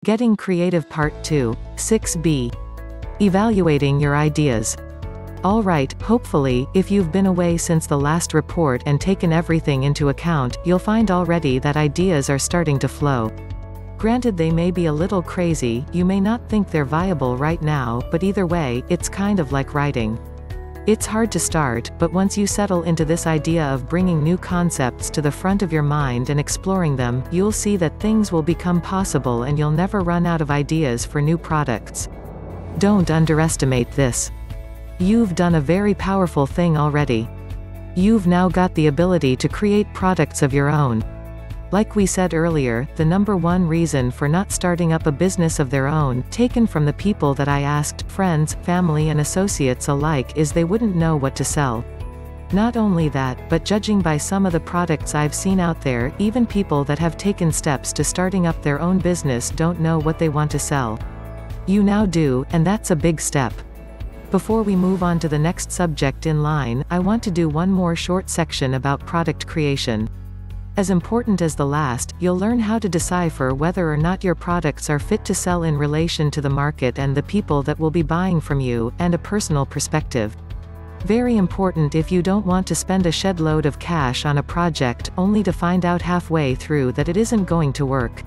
Getting Creative Part 2. 6b. Evaluating your ideas. Alright, hopefully, if you've been away since the last report and taken everything into account, you'll find already that ideas are starting to flow. Granted, they may be a little crazy, you may not think they're viable right now, but either way, it's kind of like writing. It's hard to start, but once you settle into this idea of bringing new concepts to the front of your mind and exploring them, you'll see that things will become possible and you'll never run out of ideas for new products. Don't underestimate this. You've done a very powerful thing already. You've now got the ability to create products of your own. Like we said earlier, the number one reason for not starting up a business of their own, taken from the people that I asked, friends, family and associates alike, is they wouldn't know what to sell. Not only that, but judging by some of the products I've seen out there, even people that have taken steps to starting up their own business don't know what they want to sell. You now do, and that's a big step. Before we move on to the next subject in line, I want to do one more short section about product creation. As important as the last, you'll learn how to decipher whether or not your products are fit to sell in relation to the market and the people that will be buying from you, and a personal perspective. Very important if you don't want to spend a shed load of cash on a project, only to find out halfway through that it isn't going to work.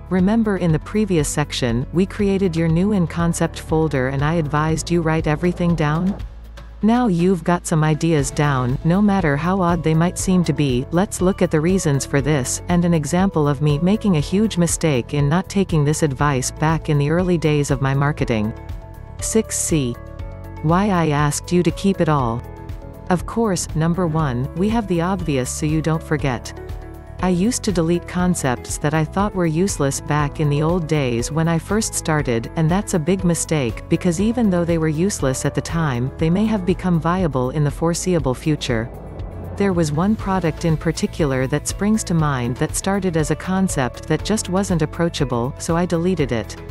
Remember in the previous section, we created your new in concept folder and I advised you write everything down? Now you've got some ideas down, no matter how odd they might seem to be. Let's look at the reasons for this, and an example of me making a huge mistake in not taking this advice back in the early days of my marketing. 6c. Why I asked you to keep it all. Of course, number 1, we have the obvious so you don't forget. I used to delete concepts that I thought were useless back in the old days when I first started, and that's a big mistake, because even though they were useless at the time, they may have become viable in the foreseeable future. There was one product in particular that springs to mind that started as a concept that just wasn't approachable, so I deleted it.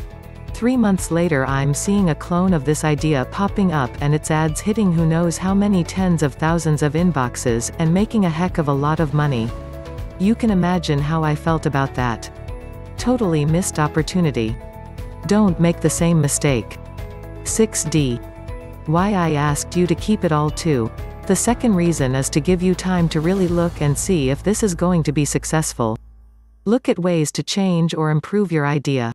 3 months later I'm seeing a clone of this idea popping up and its ads hitting who knows how many tens of thousands of inboxes, and making a heck of a lot of money. You can imagine how I felt about that. Totally missed opportunity. Don't make the same mistake. 6d. Why I asked you to keep it all too. The second reason is to give you time to really look and see if this is going to be successful. Look at ways to change or improve your idea.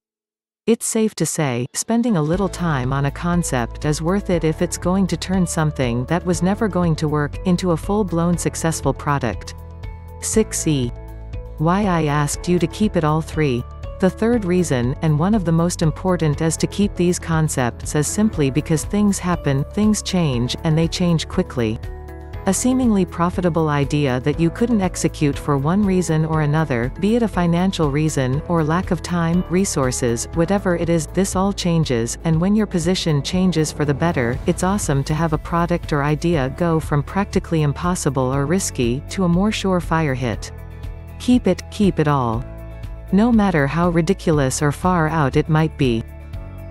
It's safe to say, spending a little time on a concept is worth it if it's going to turn something that was never going to work into a full-blown successful product. 6e. Why I asked you to keep it all 3. The third reason, and one of the most important, is to keep these concepts as simply because things happen, things change, and they change quickly. A seemingly profitable idea that you couldn't execute for one reason or another, be it a financial reason, or lack of time, resources, whatever it is, this all changes, and when your position changes for the better, it's awesome to have a product or idea go from practically impossible or risky, to a more surefire hit. Keep it all. No matter how ridiculous or far out it might be.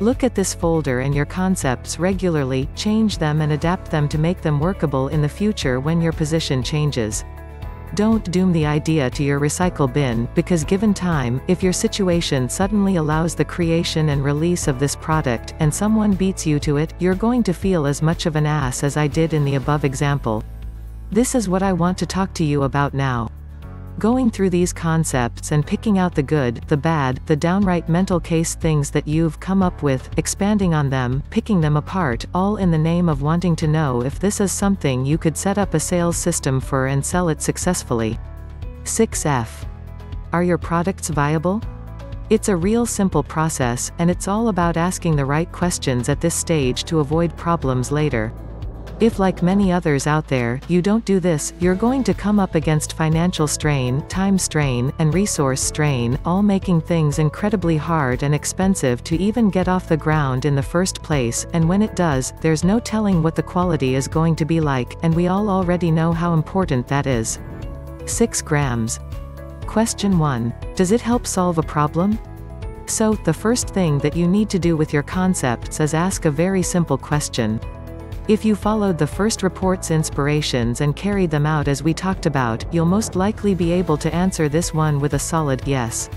Look at this folder and your concepts regularly, change them and adapt them to make them workable in the future when your position changes. Don't doom the idea to your recycle bin, because given time, if your situation suddenly allows the creation and release of this product, and someone beats you to it, you're going to feel as much of an ass as I did in the above example. This is what I want to talk to you about now. Going through these concepts and picking out the good, the bad, the downright mental case things that you've come up with, expanding on them, picking them apart, all in the name of wanting to know if this is something you could set up a sales system for and sell it successfully. 6f. Are your products viable? It's a real simple process, and it's all about asking the right questions at this stage to avoid problems later. If, like many others out there, you don't do this, you're going to come up against financial strain, time strain, and resource strain, all making things incredibly hard and expensive to even get off the ground in the first place, and when it does, there's no telling what the quality is going to be like, and we all already know how important that is. 6 grams. Question 1. Does it help solve a problem? So, the first thing that you need to do with your concepts is ask a very simple question. If you followed the first report's inspirations and carried them out as we talked about, you'll most likely be able to answer this one with a solid yes.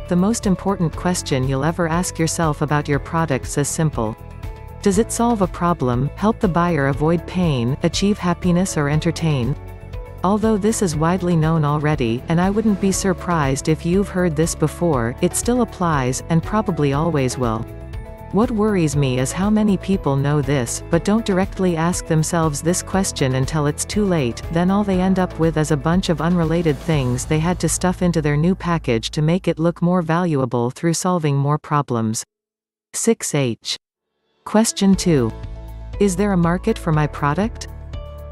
The most important question you'll ever ask yourself about your products is simple. Does it solve a problem, help the buyer avoid pain, achieve happiness or entertain? Although this is widely known already, and I wouldn't be surprised if you've heard this before, it still applies, and probably always will. What worries me is how many people know this, but don't directly ask themselves this question until it's too late, then all they end up with is a bunch of unrelated things they had to stuff into their new package to make it look more valuable through solving more problems. 6H. Question 2. Is there a market for my product?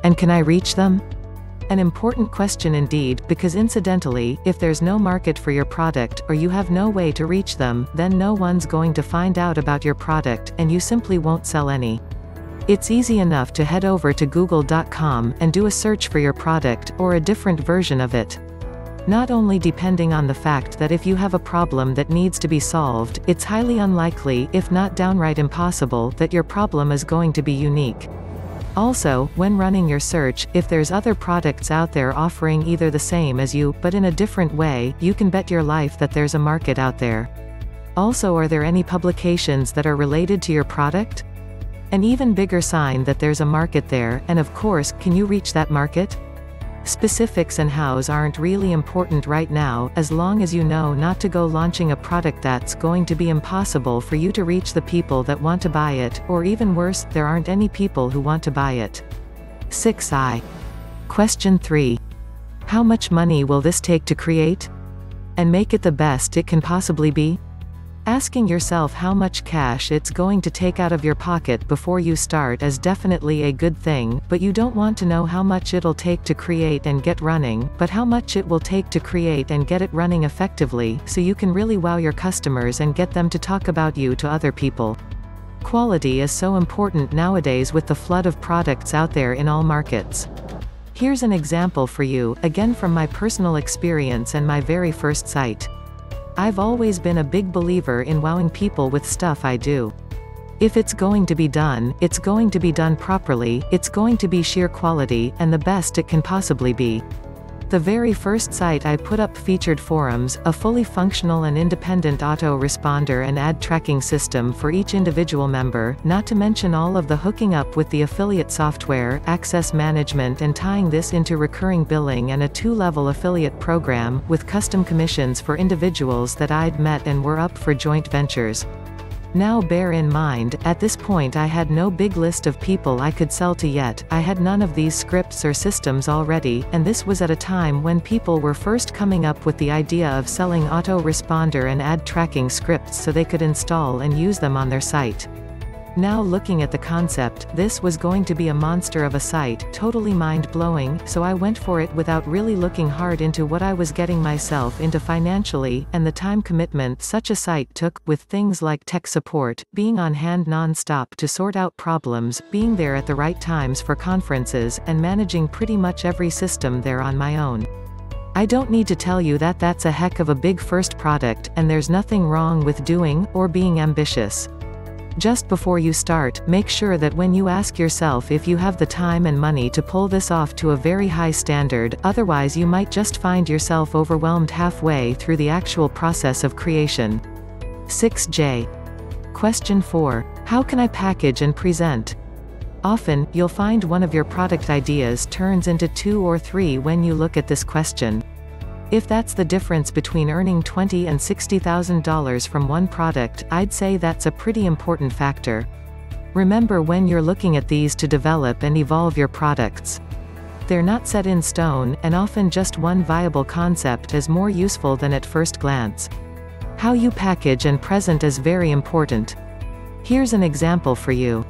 And can I reach them? An important question indeed, because incidentally, if there's no market for your product, or you have no way to reach them, then no one's going to find out about your product, and you simply won't sell any. It's easy enough to head over to google.com, and do a search for your product, or a different version of it. Not only depending on the fact that if you have a problem that needs to be solved, it's highly unlikely, if not downright impossible, that your problem is going to be unique. Also, when running your search, if there's other products out there offering either the same as you, but in a different way, you can bet your life that there's a market out there. Also, are there any publications that are related to your product? An even bigger sign that there's a market there, and of course, can you reach that market? Specifics and hows aren't really important right now, as long as you know not to go launching a product that's going to be impossible for you to reach the people that want to buy it, or even worse, there aren't any people who want to buy it. 6I. Question 3. How much money will this take to create? And make it the best it can possibly be? Asking yourself how much cash it's going to take out of your pocket before you start is definitely a good thing, but you don't want to know how much it'll take to create and get running, but how much it will take to create and get it running effectively, so you can really wow your customers and get them to talk about you to other people. Quality is so important nowadays with the flood of products out there in all markets. Here's an example for you, again from my personal experience and my very first site. I've always been a big believer in wowing people with stuff I do. If it's going to be done, it's going to be done properly, it's going to be sheer quality, and the best it can possibly be. The very first site I put up featured forums, a fully functional and independent auto-responder and ad tracking system for each individual member, not to mention all of the hooking up with the affiliate software, access management and tying this into recurring billing and a 2-level affiliate program, with custom commissions for individuals that I'd met and were up for joint ventures. Now bear in mind, at this point I had no big list of people I could sell to yet, I had none of these scripts or systems already, and this was at a time when people were first coming up with the idea of selling auto-responder and ad tracking scripts so they could install and use them on their site. Now looking at the concept, this was going to be a monster of a site, totally mind-blowing, so I went for it without really looking hard into what I was getting myself into financially, and the time commitment such a site took, with things like tech support, being on hand non-stop to sort out problems, being there at the right times for conferences, and managing pretty much every system there on my own. I don't need to tell you that that's a heck of a big first product, and there's nothing wrong with doing, or being ambitious. Just before you start, make sure that when you ask yourself if you have the time and money to pull this off to a very high standard, otherwise you might just find yourself overwhelmed halfway through the actual process of creation. 6J. Question 4. How can I package and present? Often, you'll find one of your product ideas turns into 2 or 3 when you look at this question. If that's the difference between earning $20,000 and $60,000 from one product, I'd say that's a pretty important factor. Remember when you're looking at these to develop and evolve your products. They're not set in stone, and often just one viable concept is more useful than at first glance. How you package and present is very important. Here's an example for you.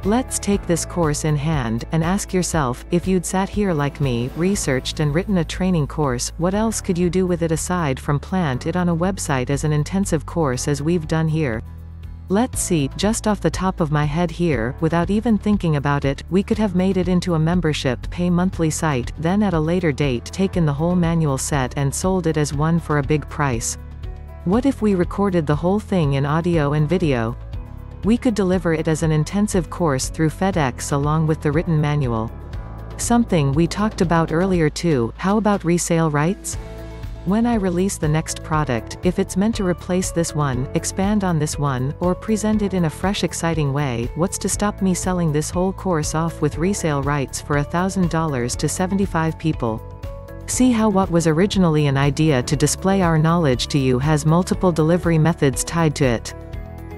Let's take this course in hand, and ask yourself, if you'd sat here like me, researched and written a training course, what else could you do with it aside from plant it on a website as an intensive course as we've done here? Let's see, just off the top of my head here, without even thinking about it, we could have made it into a membership pay monthly site, then at a later date taken the whole manual set and sold it as one for a big price. What if we recorded the whole thing in audio and video? We could deliver it as an intensive course through FedEx along with the written manual. Something we talked about earlier too, how about resale rights? When I release the next product, if it's meant to replace this one, expand on this one, or present it in a fresh exciting way, what's to stop me selling this whole course off with resale rights for $1,000 to 75 people? See how what was originally an idea to display our knowledge to you has multiple delivery methods tied to it.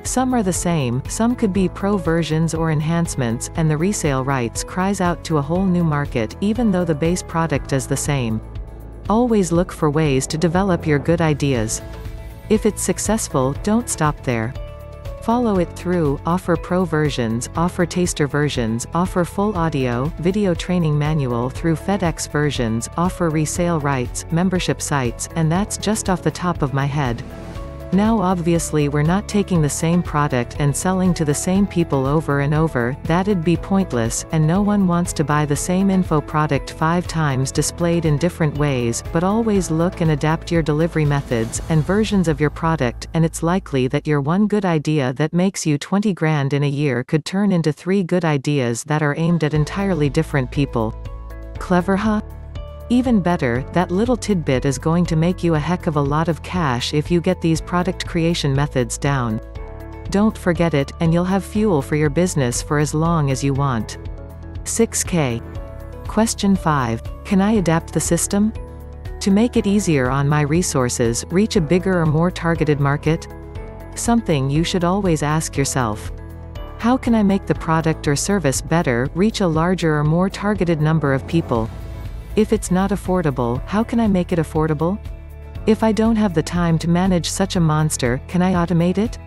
Some are the same, some could be pro versions or enhancements, and the resale rights cries out to a whole new market even though the base product is the same. Always look for ways to develop your good ideas. If it's successful, don't stop there. Follow it through, offer pro versions, offer taster versions, offer full audio, video training manual through FedEx versions, offer resale rights, membership sites, and that's just off the top of my head. Now obviously we're not taking the same product and selling to the same people over and over, that'd be pointless, and no one wants to buy the same info product 5 times displayed in different ways, but always look and adapt your delivery methods, and versions of your product, and it's likely that your one good idea that makes you 20 grand in a year could turn into 3 good ideas that are aimed at entirely different people. Clever, huh? Even better, that little tidbit is going to make you a heck of a lot of cash if you get these product creation methods down. Don't forget it, and you'll have fuel for your business for as long as you want. 6K. Question 5. Can I adapt the system? To make it easier on my resources, reach a bigger or more targeted market? Something you should always ask yourself. How can I make the product or service better, reach a larger or more targeted number of people? If it's not affordable, how can I make it affordable? If I don't have the time to manage such a monster, can I automate it?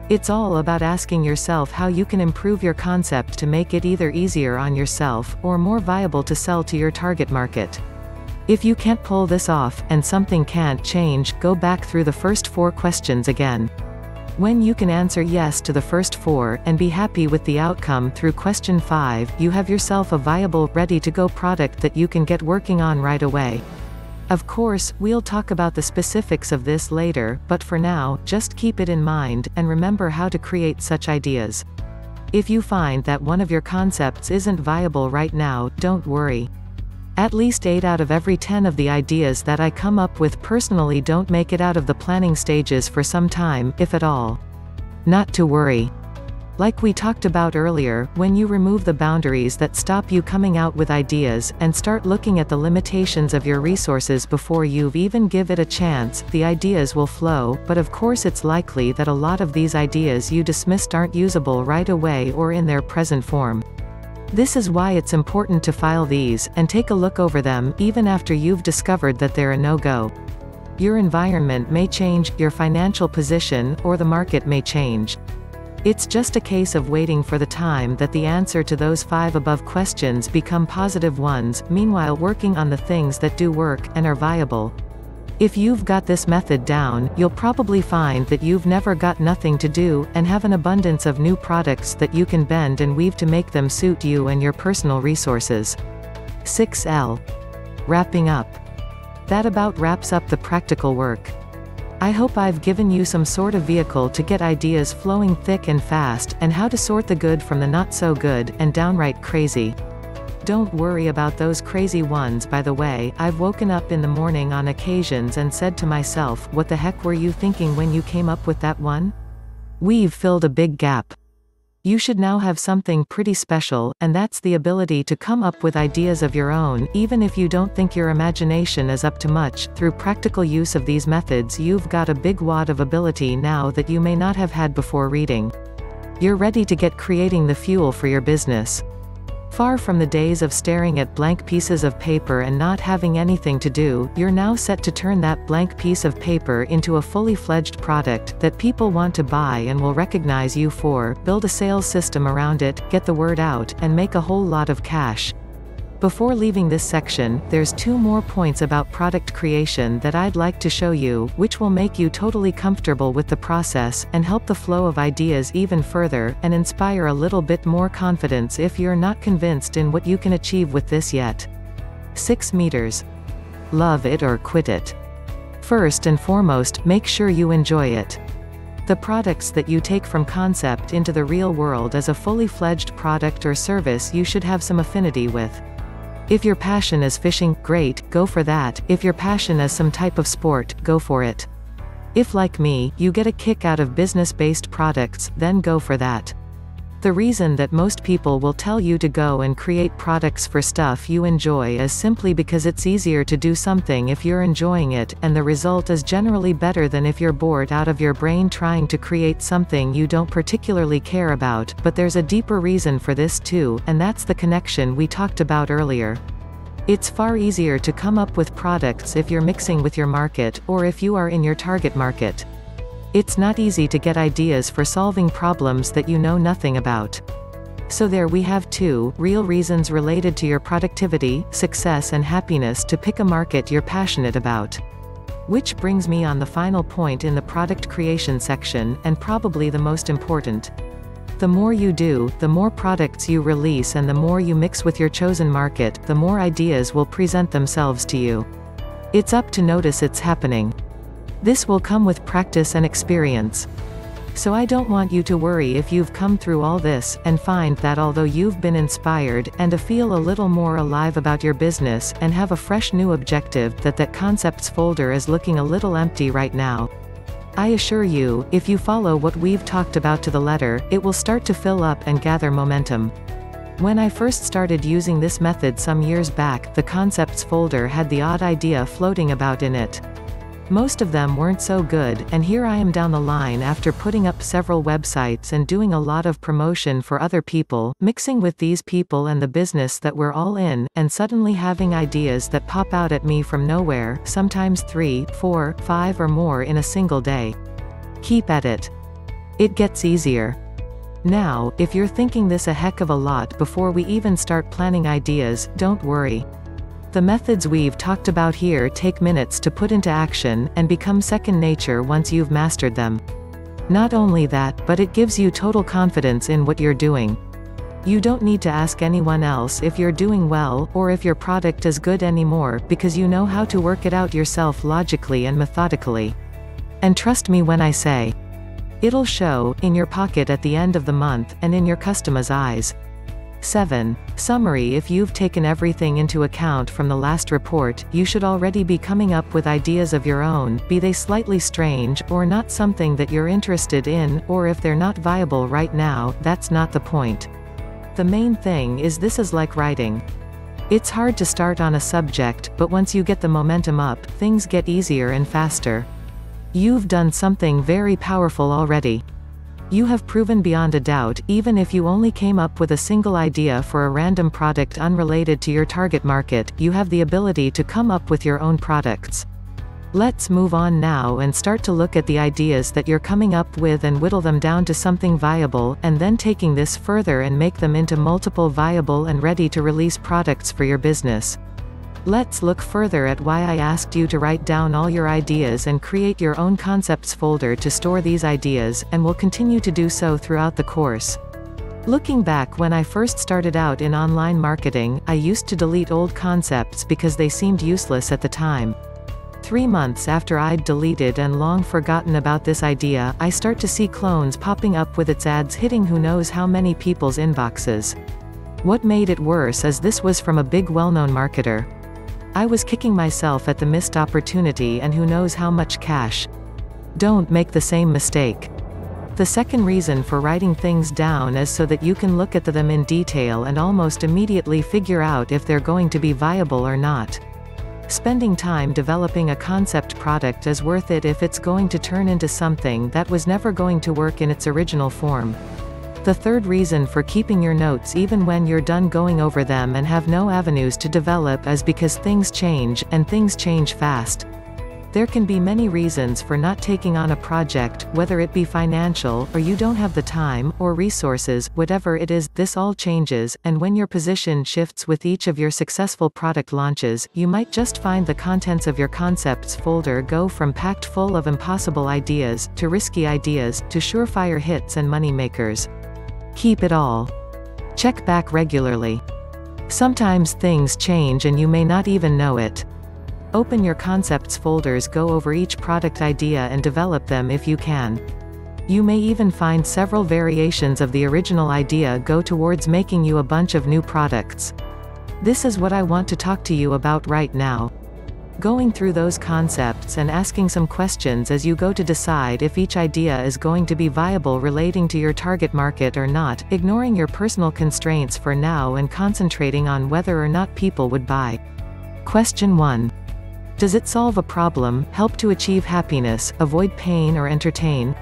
It's all about asking yourself how you can improve your concept to make it either easier on yourself, or more viable to sell to your target market. If you can't pull this off, and something can't change, go back through the first 4 questions again. When you can answer yes to the first 4, and be happy with the outcome through question 5, you have yourself a viable, ready-to-go product that you can get working on right away. Of course, we'll talk about the specifics of this later, but for now, just keep it in mind, and remember how to create such ideas. If you find that one of your concepts isn't viable right now, don't worry. At least 8 out of every 10 of the ideas that I come up with personally don't make it out of the planning stages for some time, if at all. Not to worry. Like we talked about earlier, when you remove the boundaries that stop you coming out with ideas, and start looking at the limitations of your resources before you've even give it a chance, the ideas will flow, but of course it's likely that a lot of these ideas you dismissed aren't usable right away or in their present form. This is why it's important to file these, and take a look over them, even after you've discovered that they're a no-go. Your environment may change, your financial position, or the market may change. It's just a case of waiting for the time that the answer to those 5 above questions become positive ones, meanwhile working on the things that do work, and are viable. If you've got this method down, you'll probably find that you've never got nothing to do, and have an abundance of new products that you can bend and weave to make them suit you and your personal resources. 6L. Wrapping up. That about wraps up the practical work. I hope I've given you some sort of vehicle to get ideas flowing thick and fast, and how to sort the good from the not so good, and downright crazy. Don't worry about those crazy ones, by the way. I've woken up in the morning on occasions and said to myself, what the heck were you thinking when you came up with that one? We've filled a big gap. You should now have something pretty special, and that's the ability to come up with ideas of your own, even if you don't think your imagination is up to much. Through practical use of these methods, you've got a big wad of ability now that you may not have had before reading. You're ready to get creating the fuel for your business. Far from the days of staring at blank pieces of paper and not having anything to do, you're now set to turn that blank piece of paper into a fully fledged product that people want to buy and will recognize you for, build a sales system around it, get the word out, and make a whole lot of cash. Before leaving this section, there's 2 more points about product creation that I'd like to show you, which will make you totally comfortable with the process, and help the flow of ideas even further, and inspire a little bit more confidence if you're not convinced in what you can achieve with this yet. 6 meters. Love it or quit it. First and foremost, make sure you enjoy it. The products that you take from concept into the real world as a fully fledged product or service you should have some affinity with. If your passion is fishing, great, go for that. If your passion is some type of sport, go for it. If, like me, you get a kick out of business-based products, then go for that. The reason that most people will tell you to go and create products for stuff you enjoy is simply because it's easier to do something if you're enjoying it, and the result is generally better than if you're bored out of your brain trying to create something you don't particularly care about. But there's a deeper reason for this too, and that's the connection we talked about earlier. It's far easier to come up with products if you're mixing with your market, or if you are in your target market. It's not easy to get ideas for solving problems that you know nothing about. So there we have two real reasons related to your productivity, success and happiness to pick a market you're passionate about. Which brings me on the final point in the product creation section, and probably the most important. The more you do, the more products you release, and the more you mix with your chosen market, the more ideas will present themselves to you. It's up to notice it's happening. This will come with practice and experience. So I don't want you to worry if you've come through all this, and find that although you've been inspired, and to feel a little more alive about your business, and have a fresh new objective, that concepts folder is looking a little empty right now. I assure you, if you follow what we've talked about to the letter, it will start to fill up and gather momentum. When I first started using this method some years back, the concepts folder had the odd idea floating about in it. Most of them weren't so good, and here I am down the line after putting up several websites and doing a lot of promotion for other people, mixing with these people and the business that we're all in, and suddenly having ideas that pop out at me from nowhere, sometimes 3, 4, 5 or more in a single day. Keep at it. It gets easier. Now, if you're thinking this a heck of a lot before we even start planning ideas, don't worry. The methods we've talked about here take minutes to put into action, and become second nature once you've mastered them. Not only that, but it gives you total confidence in what you're doing. You don't need to ask anyone else if you're doing well, or if your product is good anymore, because you know how to work it out yourself logically and methodically. And trust me when I say, it'll show, in your pocket at the end of the month, and in your customers' eyes. 7. Summary. If you've taken everything into account from the last report, you should already be coming up with ideas of your own, be they slightly strange, or not something that you're interested in, or if they're not viable right now, that's not the point. The main thing is this is like writing. It's hard to start on a subject, but once you get the momentum up, things get easier and faster. You've done something very powerful already. You have proven beyond a doubt, even if you only came up with a single idea for a random product unrelated to your target market, you have the ability to come up with your own products. Let's move on now and start to look at the ideas that you're coming up with and whittle them down to something viable, and then taking this further and make them into multiple viable and ready to release products for your business. Let's look further at why I asked you to write down all your ideas and create your own concepts folder to store these ideas, and will continue to do so throughout the course. Looking back, when I first started out in online marketing, I used to delete old concepts because they seemed useless at the time. 3 months after I'd deleted and long forgotten about this idea, I start to see clones popping up with its ads hitting who knows how many people's inboxes. What made it worse is this was from a big well-known marketer. I was kicking myself at the missed opportunity and who knows how much cash. Don't make the same mistake. The second reason for writing things down is so that you can look at them in detail and almost immediately figure out if they're going to be viable or not. Spending time developing a concept product is worth it if it's going to turn into something that was never going to work in its original form. The third reason for keeping your notes even when you're done going over them and have no avenues to develop is because things change, and things change fast. There can be many reasons for not taking on a project, whether it be financial, or you don't have the time, or resources, whatever it is, this all changes, and when your position shifts with each of your successful product launches, you might just find the contents of your concepts folder go from packed full of impossible ideas, to risky ideas, to surefire hits and money makers. Keep it all. Check back regularly. Sometimes things change and you may not even know it. Open your concepts folders, go over each product idea and develop them if you can. You may even find several variations of the original idea go towards making you a bunch of new products. This is what I want to talk to you about right now. Going through those concepts and asking some questions as you go to decide if each idea is going to be viable relating to your target market or not, ignoring your personal constraints for now and concentrating on whether or not people would buy. Question 1. Does it solve a problem, help to achieve happiness, avoid pain or entertain?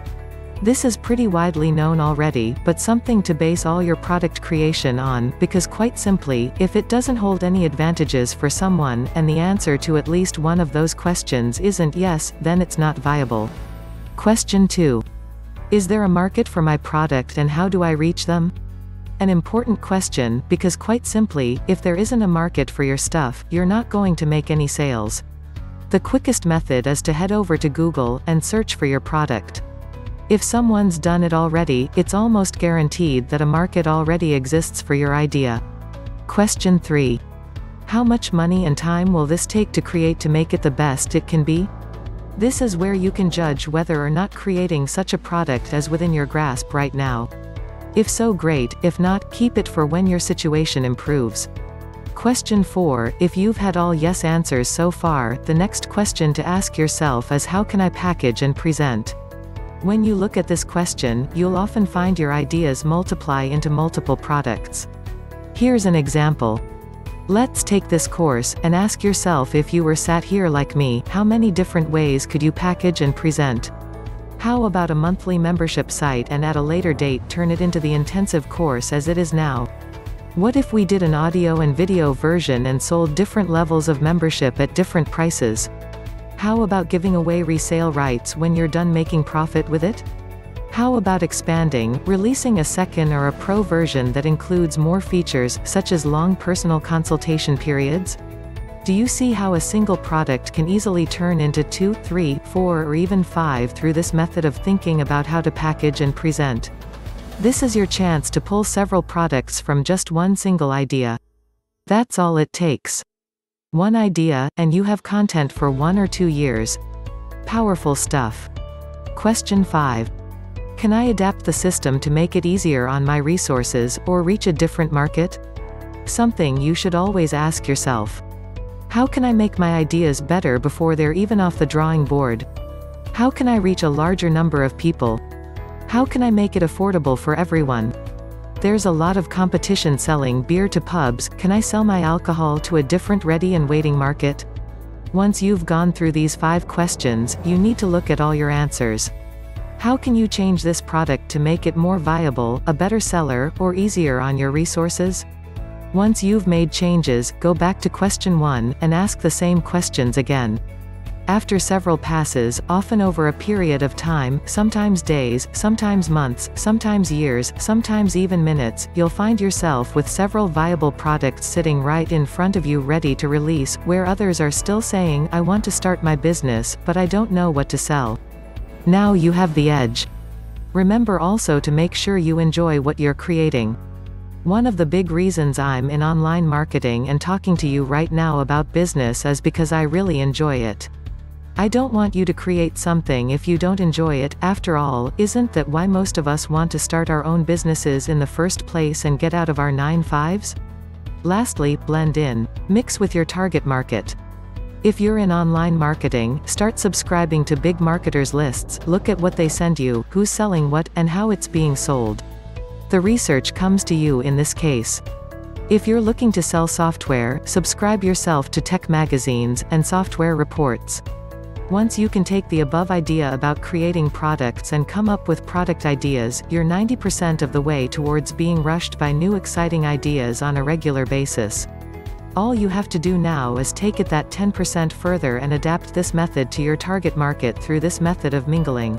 This is pretty widely known already, but something to base all your product creation on, because quite simply, if it doesn't hold any advantages for someone, and the answer to at least one of those questions isn't yes, then it's not viable. Question 2. Is there a market for my product and how do I reach them? An important question, because quite simply, if there isn't a market for your stuff, you're not going to make any sales. The quickest method is to head over to Google and search for your product. If someone's done it already, it's almost guaranteed that a market already exists for your idea. Question 3. How much money and time will this take to create to make it the best it can be? This is where you can judge whether or not creating such a product is within your grasp right now. If so, great; if not, keep it for when your situation improves. Question 4. If you've had all yes answers so far, the next question to ask yourself is, how can I package and present? When you look at this question, you'll often find your ideas multiply into multiple products. Here's an example. Let's take this course, and ask yourself, if you were sat here like me, how many different ways could you package and present? How about a monthly membership site and at a later date turn it into the intensive course as it is now? What if we did an audio and video version and sold different levels of membership at different prices? How about giving away resale rights when you're done making profit with it? How about expanding, releasing a second or a pro version that includes more features, such as long personal consultation periods? Do you see how a single product can easily turn into 2, 3, 4 or even 5 through this method of thinking about how to package and present? This is your chance to pull several products from just one single idea. That's all it takes. One idea, and you have content for 1 or 2 years. Powerful stuff. Question 5. Can I adapt the system to make it easier on my resources, or reach a different market? Something you should always ask yourself. How can I make my ideas better before they're even off the drawing board? How can I reach a larger number of people? How can I make it affordable for everyone? There's a lot of competition selling beer to pubs. Can I sell my alcohol to a different ready and waiting market? Once you've gone through these 5 questions, you need to look at all your answers. How can you change this product to make it more viable, a better seller, or easier on your resources? Once you've made changes, go back to question 1, and ask the same questions again. After several passes, often over a period of time, sometimes days, sometimes months, sometimes years, sometimes even minutes, you'll find yourself with several viable products sitting right in front of you ready to release, where others are still saying, I want to start my business, but I don't know what to sell. Now you have the edge. Remember also to make sure you enjoy what you're creating. One of the big reasons I'm in online marketing and talking to you right now about business is because I really enjoy it. I don't want you to create something if you don't enjoy it. After all, isn't that why most of us want to start our own businesses in the first place and get out of our 9-to-5s? Lastly, blend in. Mix with your target market. If you're in online marketing, start subscribing to big marketers' lists, look at what they send you, who's selling what, and how it's being sold. The research comes to you in this case. If you're looking to sell software, subscribe yourself to tech magazines and software reports. Once you can take the above idea about creating products and come up with product ideas, you're 90% of the way towards being rushed by new exciting ideas on a regular basis. All you have to do now is take it that 10% further and adapt this method to your target market through this method of mingling.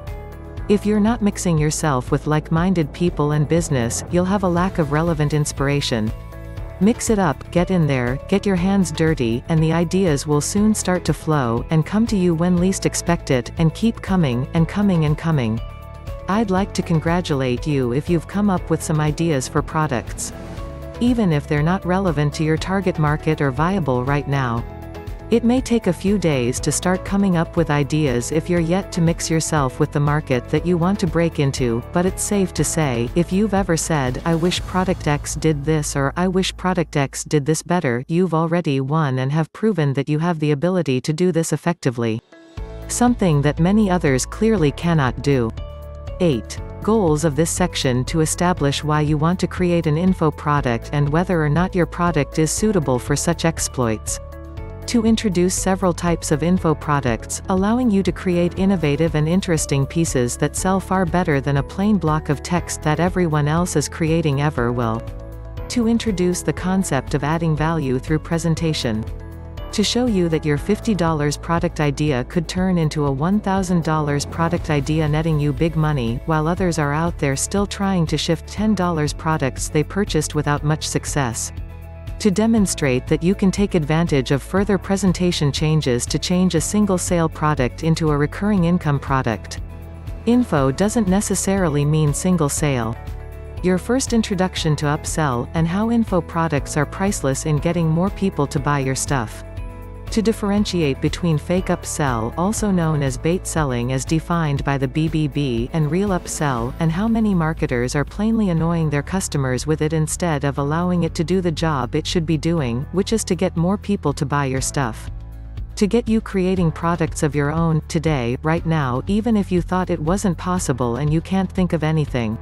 If you're not mixing yourself with like-minded people and business, you'll have a lack of relevant inspiration. Mix it up, get in there, get your hands dirty, and the ideas will soon start to flow, and come to you when least expect it, and keep coming, and coming and coming. I'd like to congratulate you if you've come up with some ideas for products. Even if they're not relevant to your target market or viable right now. It may take a few days to start coming up with ideas if you're yet to mix yourself with the market that you want to break into, but it's safe to say, if you've ever said, "I wish product X did this," or "I wish product X did this better," you've already won and have proven that you have the ability to do this effectively. Something that many others clearly cannot do. 8. Goals of this section: to establish why you want to create an info product and whether or not your product is suitable for such exploits. To introduce several types of info products, allowing you to create innovative and interesting pieces that sell far better than a plain block of text that everyone else is creating ever will. To introduce the concept of adding value through presentation. To show you that your $50 product idea could turn into a $1,000 product idea, netting you big money, while others are out there still trying to shift $10 products they purchased without much success. To demonstrate that you can take advantage of further presentation changes to change a single sale product into a recurring income product. Info doesn't necessarily mean single sale. Your first introduction to upsell, and how info products are priceless in getting more people to buy your stuff. To differentiate between fake upsell, also known as bait selling as defined by the BBB, and real upsell, and how many marketers are plainly annoying their customers with it instead of allowing it to do the job it should be doing, which is to get more people to buy your stuff. To get you creating products of your own, today, right now, even if you thought it wasn't possible and you can't think of anything.